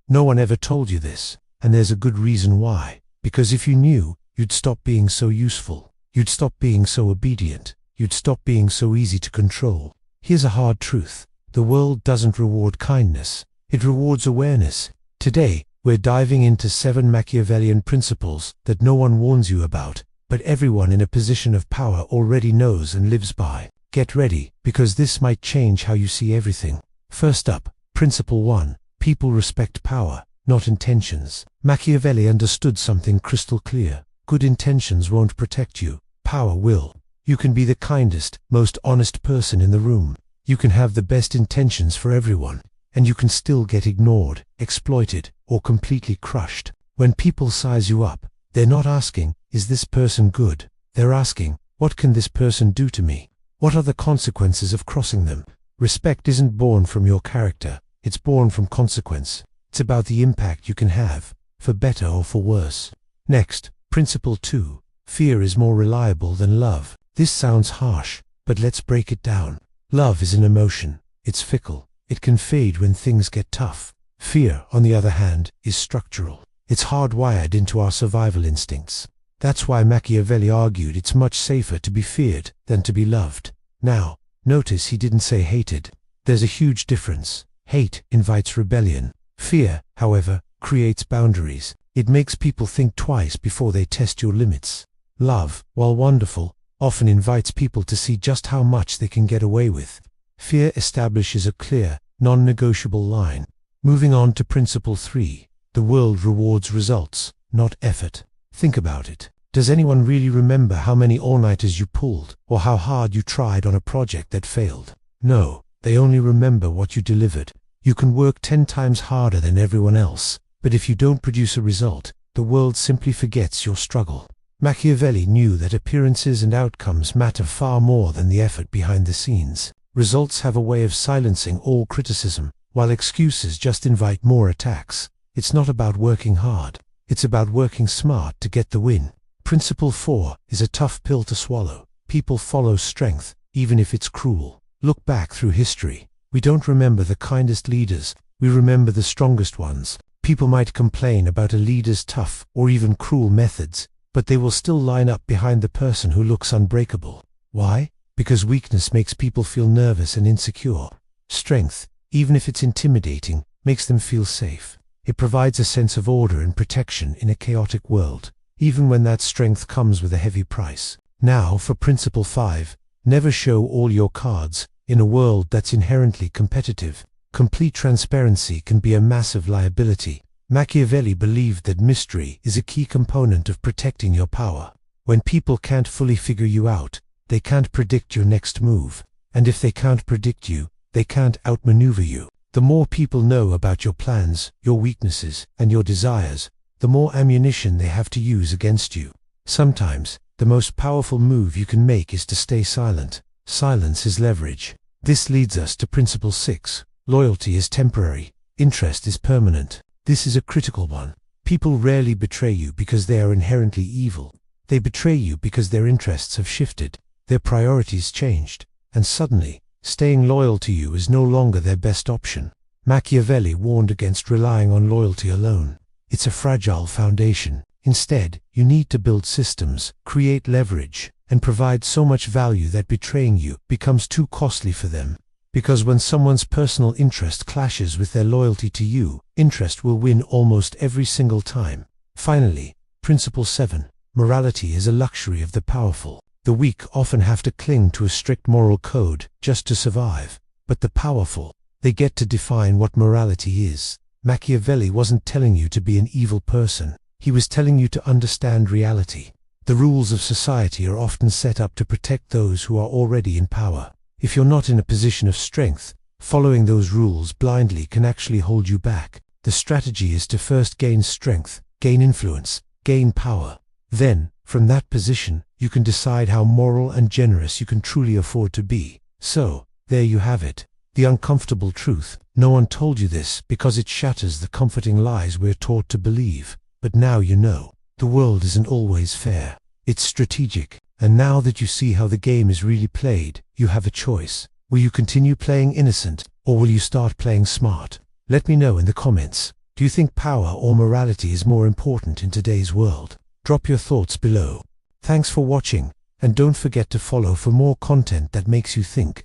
No one ever told you this, and there's a good reason why. Because if you knew, you'd stop being so useful. You'd stop being so obedient. You'd stop being so easy to control. Here's a hard truth. The world doesn't reward kindness. It rewards awareness. Today, we're diving into 7 Machiavellian principles that no one warns you about, but everyone in a position of power already knows and lives by. Get ready, because this might change how you see everything. First up, Principle 1. People respect power, not intentions. Machiavelli understood something crystal clear. Good intentions won't protect you. Power will. You can be the kindest, most honest person in the room. You can have the best intentions for everyone, and you can still get ignored, exploited, or completely crushed. When people size you up, they're not asking, is this person good? They're asking, what can this person do to me? What are the consequences of crossing them? Respect isn't born from your character, it's born from consequence. It's about the impact you can have, for better or for worse. Next, Principle 2. Fear is more reliable than love. This sounds harsh, but let's break it down. Love is an emotion. It's fickle. It can fade when things get tough. Fear, on the other hand, is structural. It's hardwired into our survival instincts. That's why Machiavelli argued it's much safer to be feared than to be loved. Now, notice he didn't say hated. There's a huge difference. Hate invites rebellion. Fear, however, creates boundaries. It makes people think twice before they test your limits. Love, while wonderful, often invites people to see just how much they can get away with. Fear establishes a clear, non-negotiable line. Moving on to Principle 3. The world rewards results, not effort. Think about it. Does anyone really remember how many all-nighters you pulled, or how hard you tried on a project that failed? No, they only remember what you delivered. You can work 10 times harder than everyone else, but if you don't produce a result, the world simply forgets your struggle. Machiavelli knew that appearances and outcomes matter far more than the effort behind the scenes. Results have a way of silencing all criticism, while excuses just invite more attacks. It's not about working hard. It's about working smart to get the win. Principle 4 is a tough pill to swallow. People follow strength, even if it's cruel. Look back through history. We don't remember the kindest leaders, we remember the strongest ones. People might complain about a leader's tough or even cruel methods, but they will still line up behind the person who looks unbreakable. Why? Because weakness makes people feel nervous and insecure. Strength, even if it's intimidating, makes them feel safe. It provides a sense of order and protection in a chaotic world, even when that strength comes with a heavy price. Now for Principle 5, never show all your cards. In a world that's inherently competitive, complete transparency can be a massive liability. Machiavelli believed that mystery is a key component of protecting your power. When people can't fully figure you out, they can't predict your next move. And if they can't predict you, they can't outmaneuver you. The more people know about your plans, your weaknesses, and your desires, the more ammunition they have to use against you. Sometimes, the most powerful move you can make is to stay silent. Silence is leverage. This leads us to Principle 6. Loyalty is temporary. Interest is permanent. This is a critical one. People rarely betray you because they are inherently evil. They betray you because their interests have shifted, their priorities changed, and suddenly, staying loyal to you is no longer their best option. Machiavelli warned against relying on loyalty alone. It's a fragile foundation. Instead, you need to build systems, create leverage, and provide so much value that betraying you becomes too costly for them. Because when someone's personal interest clashes with their loyalty to you, interest will win almost every single time. Finally, Principle 7. Morality is a luxury of the powerful. The weak often have to cling to a strict moral code just to survive. But the powerful, they get to define what morality is. Machiavelli wasn't telling you to be an evil person. He was telling you to understand reality. The rules of society are often set up to protect those who are already in power. If you're not in a position of strength, following those rules blindly can actually hold you back. The strategy is to first gain strength, gain influence, gain power. Then, from that position, you can decide how moral and generous you can truly afford to be. So, there you have it. The uncomfortable truth. No one told you this because it shatters the comforting lies we're taught to believe. But now you know. The world isn't always fair. It's strategic. And now that you see how the game is really played, you have a choice. Will you continue playing innocent, or will you start playing smart? Let me know in the comments. Do you think power or morality is more important in today's world? Drop your thoughts below. Thanks for watching, and don't forget to follow for more content that makes you think.